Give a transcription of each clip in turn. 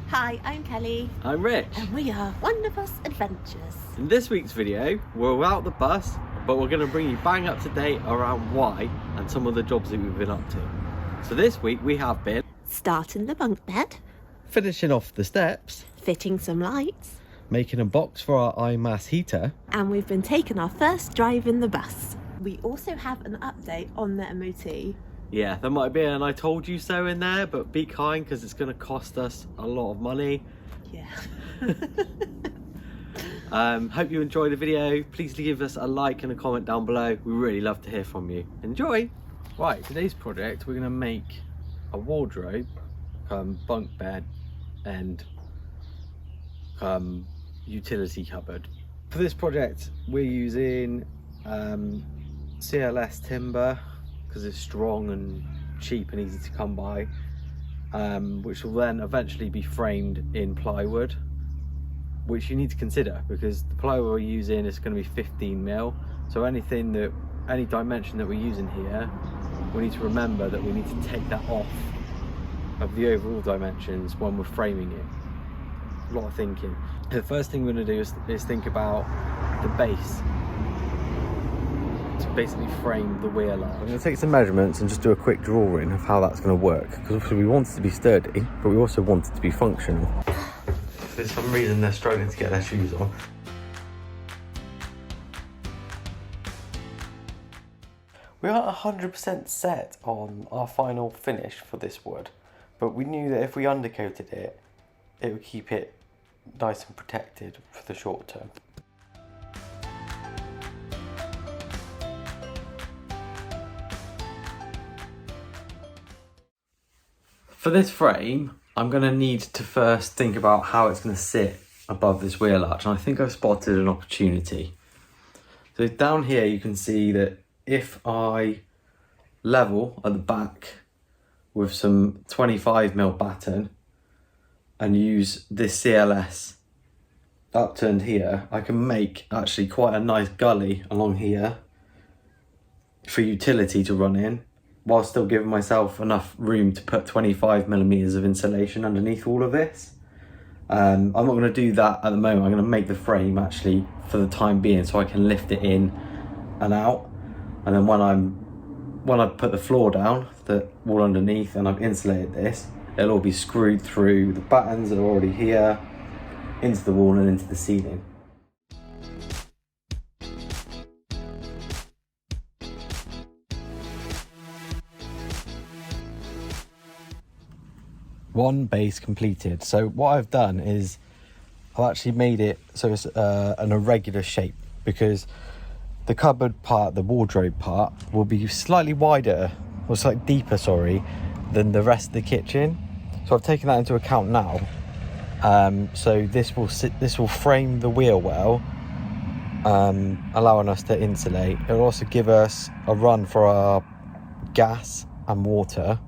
Hi, I'm Kelly. I'm Rich. And we are Wonderful Adventures. In this week's video, we're without the bus, but we're going to bring you bang up to date around why and some of the jobs that we've been up to. So this week we have been starting the bunk bed, finishing off the steps, fitting some lights, making a box for our iMass heater, and we've been taking our first drive in the bus. We also have an update on the MOT. Yeah, there might be an I told you so in there, but be kind because it's going to cost us a lot of money. Yeah. Hope you enjoyed the video. Please give us a like and a comment down below. We really love to hear from you. Enjoy! Right, today's project, we're going to make a wardrobe, bunk bed and utility cupboard. For this project we're using CLS timber because it's strong and cheap and easy to come by, which will then eventually be framed in plywood, which you need to consider because the plywood we're using is going to be 15mm, so any dimension that we're using here, we need to remember that we need to take that off of the overall dimensions when we're framing it. A lot of thinking. The first thing we're going to do is think about the base to basically frame the wheel up. I'm going to take some measurements and just do a quick drawing of how that's going to work, because obviously we want it to be sturdy, but we also want it to be functional. If for some reason they're struggling to get their shoes on. We aren't 100% set on our final finish for this wood, but we knew that if we undercoated it, it would keep it nice and protected for the short term. For this frame, I'm going to need to first think about how it's going to sit above this wheel arch, and I think I've spotted an opportunity. So down here you can see that if I level at the back with some 25mm batten and use this CLS upturned here, I can make actually quite a nice gully along here for utility to run in, while still giving myself enough room to put 25mm of insulation underneath all of this. I'm not going to do that at the moment. I'm going to make the frame actually for the time being so I can lift it in and out, and then when I put the floor down, the wall underneath, and I've insulated this, it'll all be screwed through the battens that are already here into the wall and into the ceiling. One base completed. So what I've done is I've actually made it so it's an irregular shape, because the cupboard part, the wardrobe part, will be slightly wider, or slightly deeper, sorry, than the rest of the kitchen. So I've taken that into account now. So this will frame the wheel well, allowing us to insulate. It will also give us a run for our gas and water,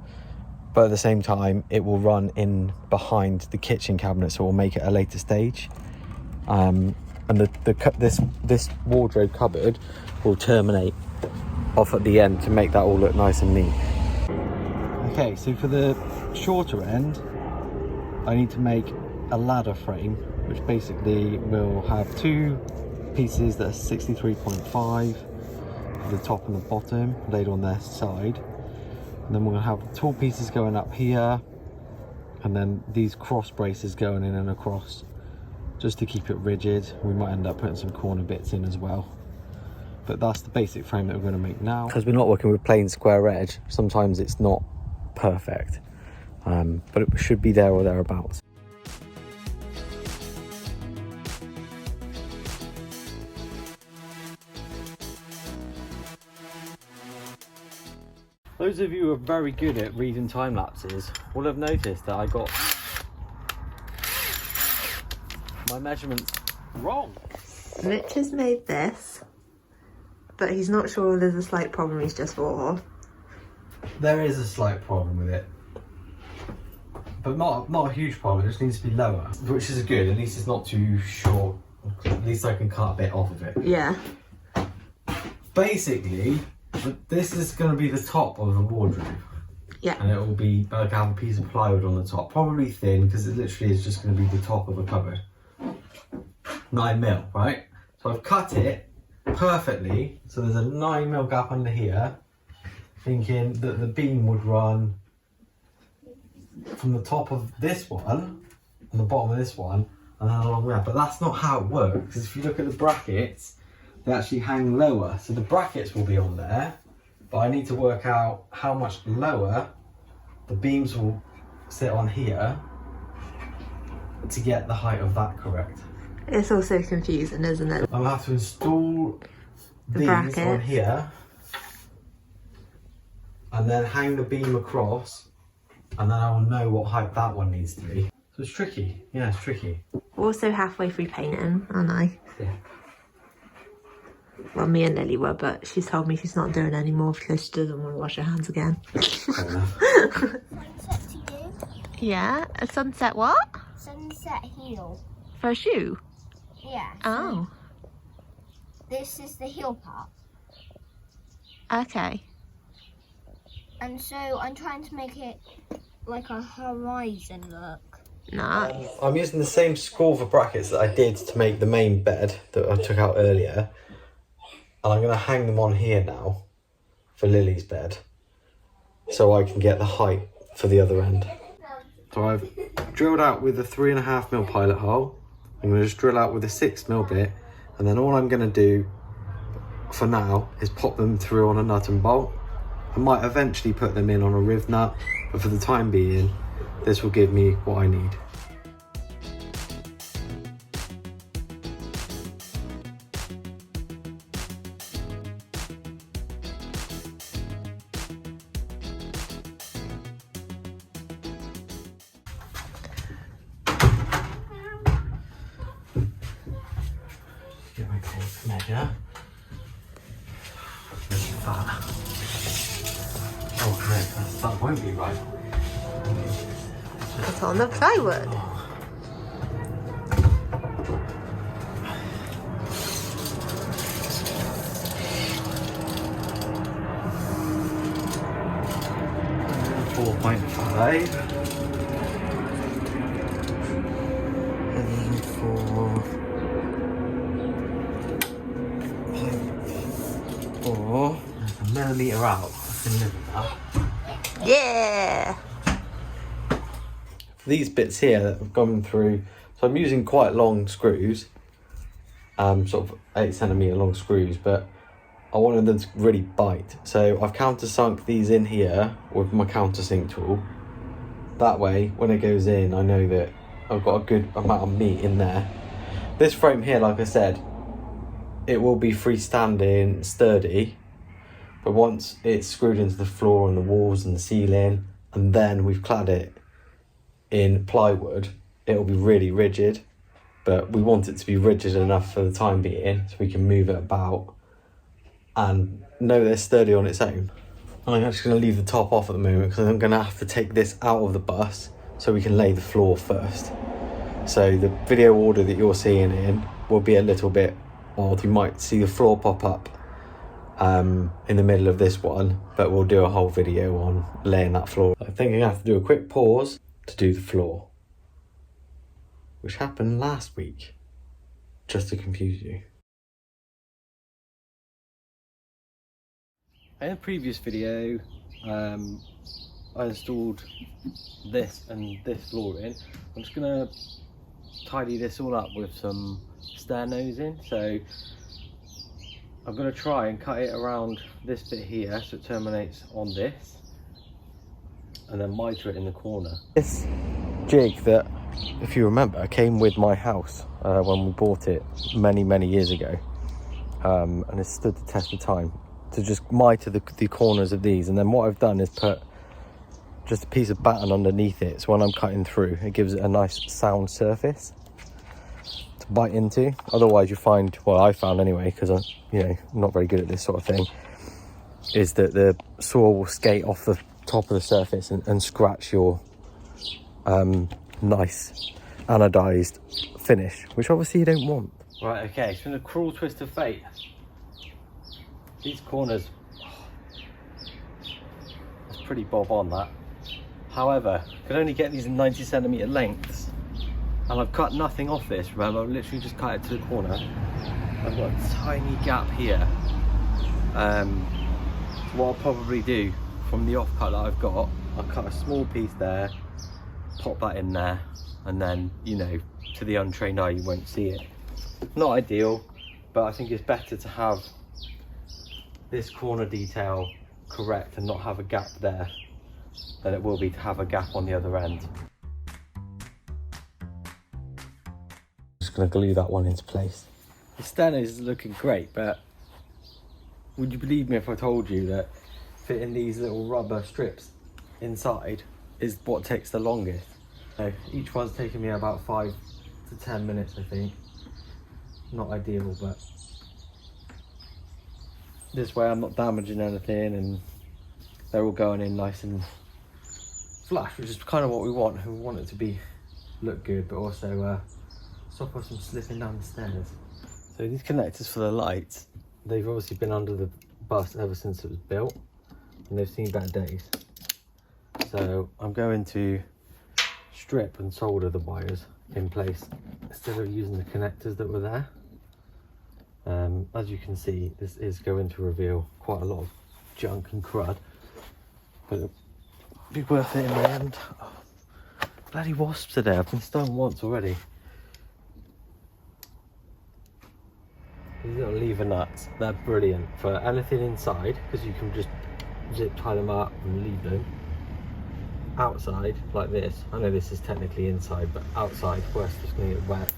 but at the same time it will run in behind the kitchen cabinet, so we'll make it a later stage. And this wardrobe cupboard will terminate off at the end to make that all look nice and neat. Okay, so for the shorter end, I need to make a ladder frame, which basically will have two pieces that are 63.5 for the top and the bottom laid on their side. And then we're going to have tall pieces going up here, and then these cross braces going in and across, just to keep it rigid. We might end up putting some corner bits in as well. But that's the basic frame that we're going to make now. Because we're not working with plain square edge, sometimes it's not perfect, but it should be there or thereabouts. Those of you who are very good at reading time lapses will have noticed that I got my measurements wrong. Rich has made this, but he's not sure there's a slight problem he's just thought of. There is a slight problem with it, but not a huge problem. It just needs to be lower, which is good. At least it's not too short. At least I can cut a bit off of it. Yeah. Basically, this is going to be the top of the wardrobe. Yeah. And it will be like have a piece of plywood on the top, probably thin because it literally is just going to be the top of a cupboard. 9mm, right? So I've cut it perfectly. So there's a 9mm gap under here, thinking that the beam would run from the top of this one and the bottom of this one and then along there. But that's not how it works, because if you look at the brackets, they actually hang lower. So the brackets will be on there, but I need to work out how much lower the beams will sit on here to get the height of that correct. It's also confusing, isn't it? I'll have to install these brackets on here and then hang the beam across, and then I will know what height that one needs to be. So it's tricky. Yeah, it's tricky. Also halfway through painting, aren't I? Yeah. Well, me and Lily were, but she's told me she's not doing any more because she doesn't want to wash her hands again. Fair enough. Sunset to you. Yeah, a sunset what? Sunset heel. For a shoe? Yeah. Oh. This is the heel part. Okay. And so I'm trying to make it like a horizon look. Nice. I'm using the same screw for brackets that I did to make the main bed that I took out earlier. And I'm going to hang them on here now for Lily's bed, so I can get the height for the other end. So I've drilled out with a 3.5mm pilot hole. I'm going to just drill out with a 6mm bit, and then all I'm going to do for now is pop them through on a nut and bolt. I might eventually put them in on a riv nut, but for the time being, this will give me what I need. Get my tape measure. Oh no, that won't be right. It's on the plywood. And then 4.4. There's a millimetre out. I can live with that. Yeah. These bits here that have gone through, so I'm using quite long screws, sort of 8cm long screws, but I wanted them to really bite. So I've countersunk these in here with my countersink tool. That way, when it goes in, I know that I've got a good amount of meat in there. This frame here, like I said, it will be freestanding, sturdy, but once it's screwed into the floor and the walls and the ceiling, and then we've clad it in plywood, it'll be really rigid, but we want it to be rigid enough for the time being so we can move it about and know that it's sturdy on its own. I'm actually going to leave the top off at the moment because I'm going to have to take this out of the bus so we can lay the floor first. So the video order that you're seeing in will be a little bit odd. You might see the floor pop up in the middle of this one, but we'll do a whole video on laying that floor. I think I'm going to have to do a quick pause to do the floor, which happened last week, just to confuse you. In the previous video, I installed this and this flooring. I'm just going to tidy this all up with some stair nosing. So I'm going to try and cut it around this bit here so it terminates on this, and then miter it in the corner. This jig that, if you remember, came with my house when we bought it many years ago, and it stood the test of time. To just miter the corners of these, and then what I've done is put just a piece of batten underneath it, so when I'm cutting through it gives it a nice sound surface to bite into. Otherwise you find, well I found anyway, because I'm not very good at this sort of thing, is that the saw will skate off the top of the surface and scratch your nice anodized finish, which obviously you don't want. Right, okay, it's been a cruel twist of fate. These corners, it's pretty bob on that. However, I can only get these in 90cm lengths, and I've cut nothing off this. Remember, I've literally just cut it to the corner. I've got a tiny gap here. What I'll probably do from the offcut that I've got, I'll cut a small piece there, pop that in there, and then, you know, to the untrained eye you won't see it. Not ideal, but I think it's better to have this corner detail correct and not have a gap there than it will be to have a gap on the other end. Just going to glue that one into place. The steno is looking great, but would you believe me if I told you that fitting these little rubber strips inside is what takes the longest? So each one's taken me about 5 to 10 minutes, I think. Not ideal, but this way I'm not damaging anything and they're all going in nice and flush, which is kind of what we want. We want it to be look good, but also stop us from slipping down the stairs. So these connectors for the lights, they've obviously been under the bus ever since it was built, and they've seen better days. So I'm going to strip and solder the wires in place instead of using the connectors that were there. As you can see, this is going to reveal quite a lot of junk and crud, but it'll be worth it in the end. Oh, bloody wasps today, I've been stung once already. These little lever nuts, they're brilliant for anything inside, because you can just zip tie them up and leave them. Outside, like this, I know this is technically inside, but outside, where it's just going to get wet.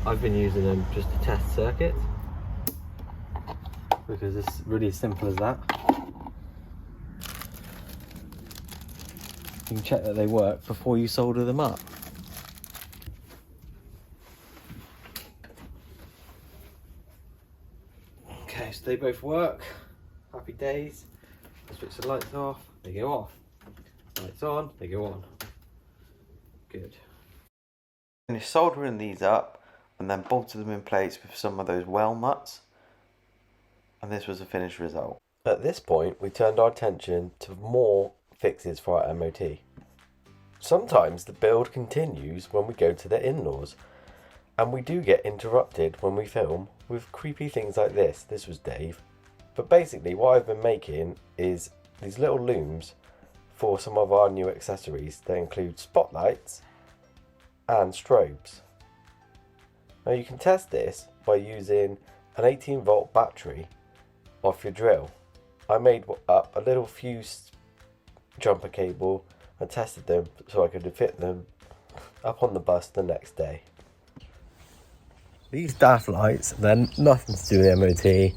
I've been using them just to test circuits, because it's really as simple as that. You can check that they work before you solder them up. Okay, so they both work. Happy days. I switch the lights off, they go off. Lights on, they go on. Good. Finish soldering these up and then bolted them in place with some of those well nuts. And this was the finished result. At this point, we turned our attention to more fixes for our MOT. Sometimes the build continues when we go to the in-laws, and we do get interrupted when we film with creepy things like this. This was Dave. But basically what I've been making is these little looms for some of our new accessories. They include spotlights and strobes. Now you can test this by using an 18-volt battery off your drill. I made up a little fuse jumper cable and tested them so I could fit them up on the bus the next day. These daft lights, they're nothing to do with MOT,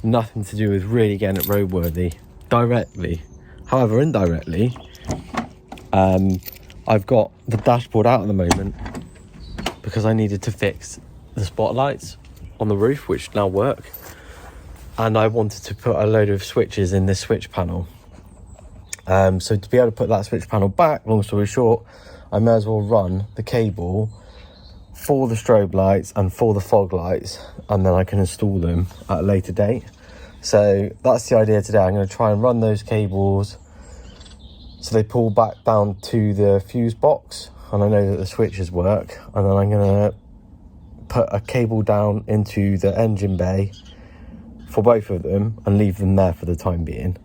nothing to do with really getting it roadworthy directly. However, indirectly, I've got the dashboard out at the moment because I needed to fix the spotlights on the roof, which now work, and I wanted to put a load of switches in this switch panel. So to be able to put that switch panel back, long story short, I may as well run the cable for the strobe lights and for the fog lights, and then I can install them at a later date. So that's the idea today. I'm going to try and run those cables so they pull back down to the fuse box, and I know that the switches work, and then I'm going to put a cable down into the engine bay for both of them and leave them there for the time being,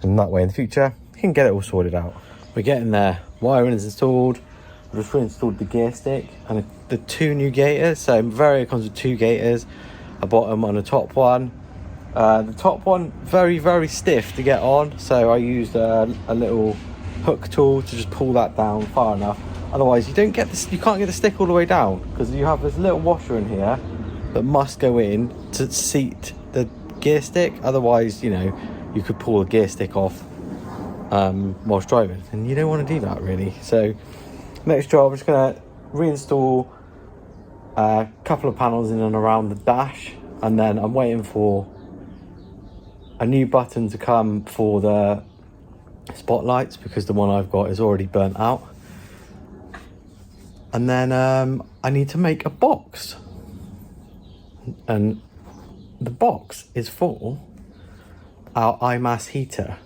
and that way in the future you can get it all sorted out. We're getting there. Wiring is installed. I've just reinstalled the gear stick and the two new gaiters. So Vario comes with two gaiters, a bottom and a top one. The top one very stiff to get on, so I used a little hook tool to just pull that down far enough. Otherwise you don't get this, you can't get the stick all the way down, because you have this little washer in here that must go in to seat the gear stick. Otherwise, you know, you could pull the gear stick off whilst driving, and you don't want to do that really. So next job, I'm just going to reinstall a couple of panels in and around the dash, and then I'm waiting for a new button to come for the spotlights because the one I've got is already burnt out. And then I need to make a box, and the box is for our iMass heater.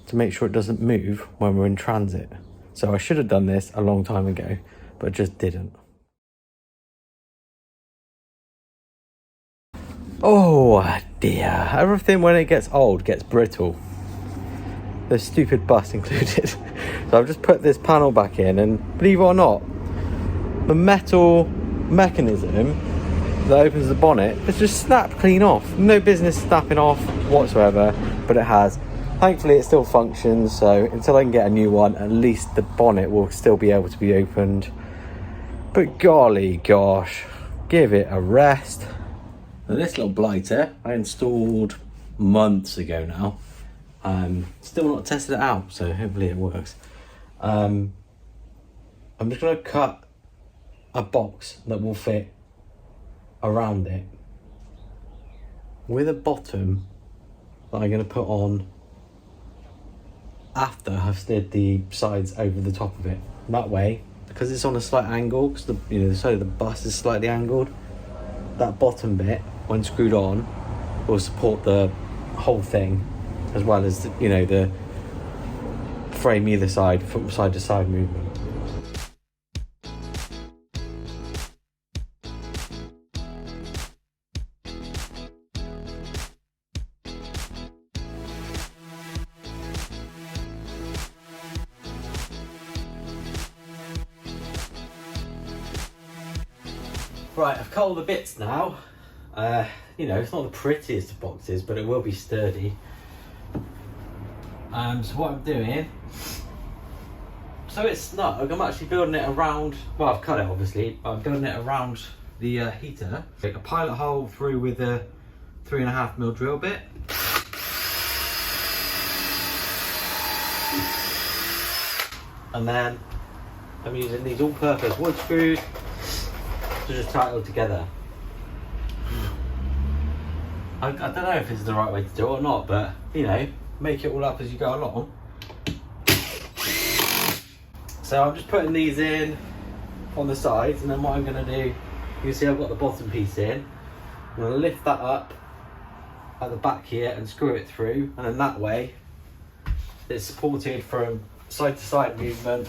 to make sure it doesn't move when we're in transit. So I should have done this a long time ago, but just didn't. Oh dear, everything when it gets old gets brittle. The stupid bus included. So I've just put this panel back in, and believe it or not, the metal mechanism that opens the bonnet has just snapped clean off. No business snapping off whatsoever, but it has. Thankfully it still functions, so until I can get a new one, at least the bonnet will still be able to be opened. But golly gosh, give it a rest. Now this little blighter I installed months ago now. Still not tested it out, so hopefully it works. I'm just going to cut a box that will fit around it with a bottom that I'm going to put on after I've slid the sides over the top of it. That way, because it's on a slight angle, because the side of the bus is slightly angled, that bottom bit, when screwed on, will support the whole thing, as well as the frame either side, from side to side movement. Right, I've cut all the bits now. It's not the prettiest of boxes, but it will be sturdy. So what I'm doing, so it's snug, I'm actually building it around, well I've cut it obviously, but I'm building it around the heater. Take a pilot hole through with a 3.5mm drill bit. And then I'm using these all-purpose wood screws to just tie it all together. I don't know if it's the right way to do it or not, but make it all up as you go along. So I'm just putting these in on the sides, and then what I'm going to do, you can see I've got the bottom piece in. I'm going to lift that up at the back here and screw it through, and then that way it's supported from side to side movement,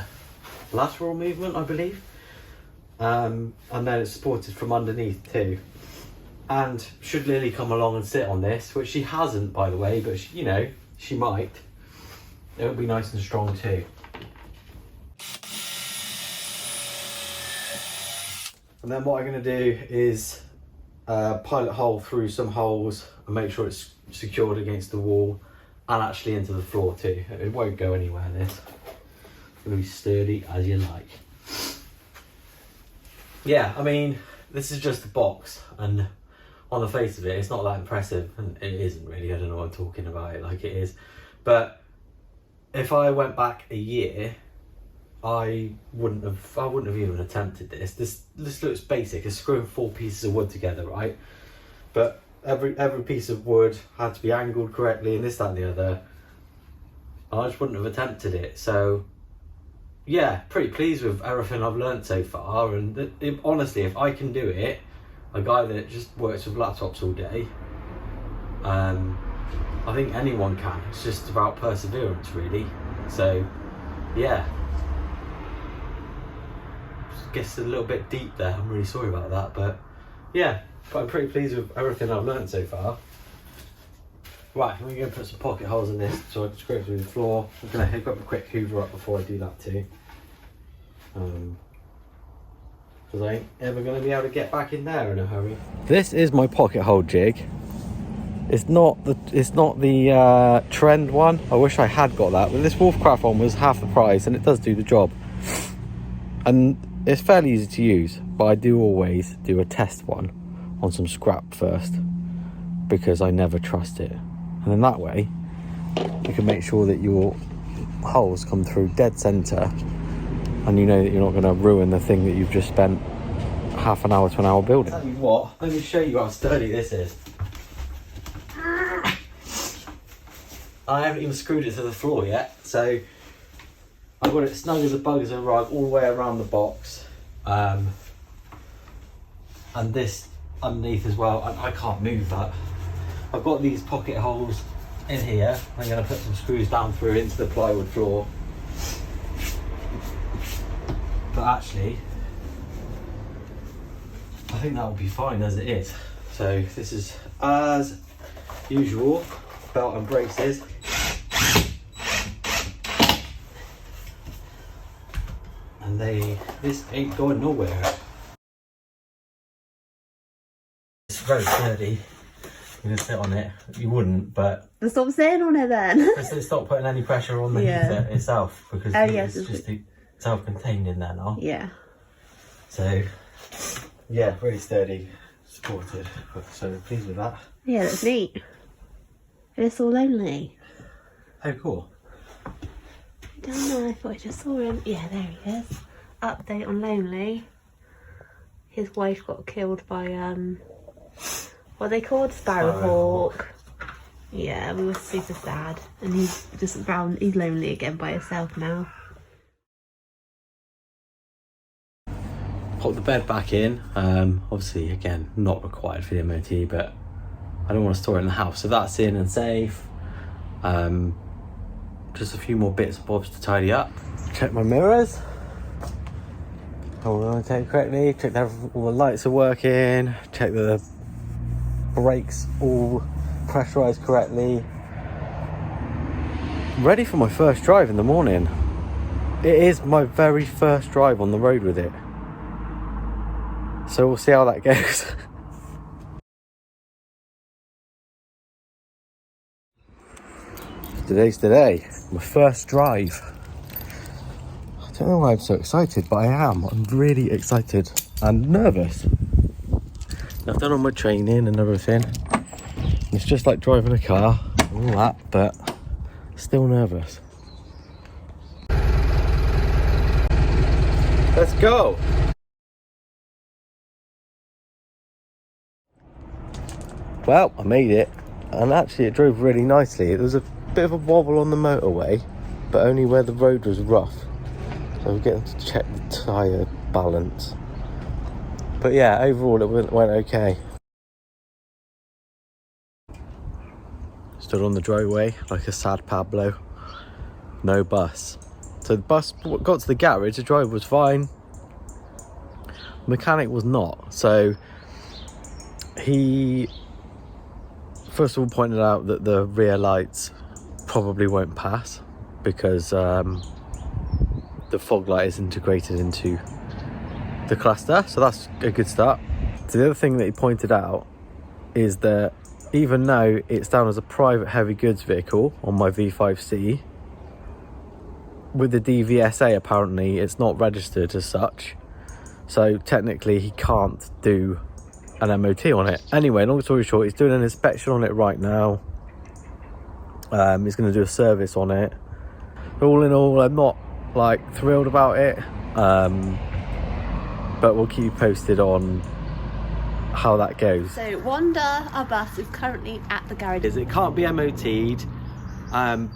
lateral movement I believe, and then it's supported from underneath too. And should Lily come along and sit on this, which she hasn't by the way, but she might, it'll be nice and strong too. And then what I'm going to do is pilot hole through some holes and make sure it's secured against the wall and actually into the floor too. It won't go anywhere, this. It's going to be sturdy as you like. Yeah, I mean, this is just a box, and on the face of it, it's not that impressive, and it isn't really. I don't know what I'm talking about it like it is. But if I went back a year, I wouldn't have even attempted this. This looks basic. It's screwing 4 pieces of wood together, right? But every piece of wood had to be angled correctly, and this, that, and the other. I just wouldn't have attempted it. So yeah, pretty pleased with everything I've learned so far. And honestly, if I can do it, a guy that just works with laptops all day, I think anyone can. It's just about perseverance, really. So yeah, guess a little bit deep there. I'm really sorry about that, but yeah, but I'm pretty pleased with everything I've learned so far. Right, I'm going to put some pocket holes in this so I can scrape through the floor. I'm going to hook up a quick hoover up before I do that too, because I ain't ever going to be able to get back in there in a hurry. This is my pocket hole jig. It's not the trend one. I wish I had got that, but this Wolfcraft one was half the price and it does do the job. And it's fairly easy to use, but I do always do a test one on some scrap first, because I never trust it. And then that way you can make sure that your holes come through dead centre, and you know that you're not going to ruin the thing that you've just spent half an hour to an hour building. Tell you what, let me show you how sturdy this is. I haven't even screwed it to the floor yet, so I've got it snug as a bug as a rug all the way around the box, and this underneath as well, and I can't move that. I've got these pocket holes in here. I'm going to put some screws down through into the plywood floor. But actually, I think that will be fine as it is. So this is as usual, belt and braces. And this ain't going nowhere. It's very sturdy. You can sit on it. You wouldn't, but Stop sitting on it then. stop putting any pressure on the heater itself, because yes, it's just self-contained in there now. Yeah. So yeah, really sturdy, supported. So pleased with that. Yeah, that's neat. It's all lonely. Oh, cool. I don't know, I thought I just saw him. Yeah, there he is. Update on Lonely. His wife got killed by what are they called? Sparrowhawk. Yeah, we were super sad. And he's just around, he's lonely again by himself now. Pop the bed back in. Obviously, again, not required for the MOT, but I don't want to store it in the house, so that's in and safe. Just a few more bits and bobs to tidy up. Check my mirrors. Hold on, take it correctly. Check that all the lights are working. Check the brakes all pressurized correctly. Ready for my first drive in the morning. It is my very first drive on the road with it. So we'll see how that goes. Today's today. My first drive. I don't know why I'm so excited, but I am. I'm really excited and nervous. I've done all my training and everything. It's just like driving a car and all that, but still nervous. Let's go. Well, I made it, and actually it drove really nicely. There was a bit of a wobble on the motorway, but only where the road was rough. So we're getting to check the tyre balance. But yeah, overall it went okay. Stood on the driveway like a sad Pablo. No bus. So the bus got to the garage, the driver was fine. The mechanic was not. So he first of all pointed out that the rear lights probably won't pass because the fog light is integrated into the cluster, so that's a good start. So the other thing that he pointed out is that even though it's down as a private heavy goods vehicle on my V5C, with the DVSA apparently it's not registered as such, so technically he can't do an MOT on it. Anyway, long story short, he's doing an inspection on it right now. He's going to do a service on it. But all in all, I'm not like thrilled about it, but we'll keep you posted on how that goes. So Wanda, our bus, is currently at the garage. It can't be MOT'd,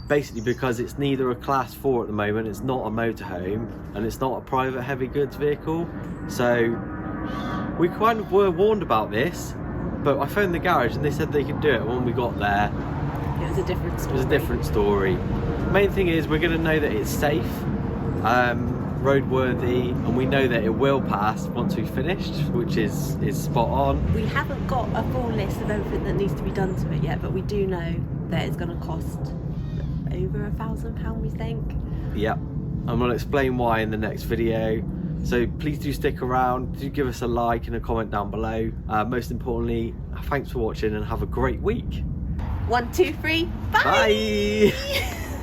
basically because it's neither a class 4 at the moment, it's not a motorhome, and it's not a private heavy goods vehicle. So we kind of were warned about this, but I phoned the garage and they said they could do it. When we got there, It was a different story. it was a different story. The main thing is we're going to know that it's safe, roadworthy, and we know that it will pass once we've finished, which is spot on. We haven't got a full list of everything that needs to be done to it yet, but we do know that it's going to cost over £1,000, we think. Yep, I'm going to explain why in the next video. So please do stick around, do give us a like and a comment down below. Most importantly, thanks for watching and have a great week. 1, 2, 3, bye! Bye!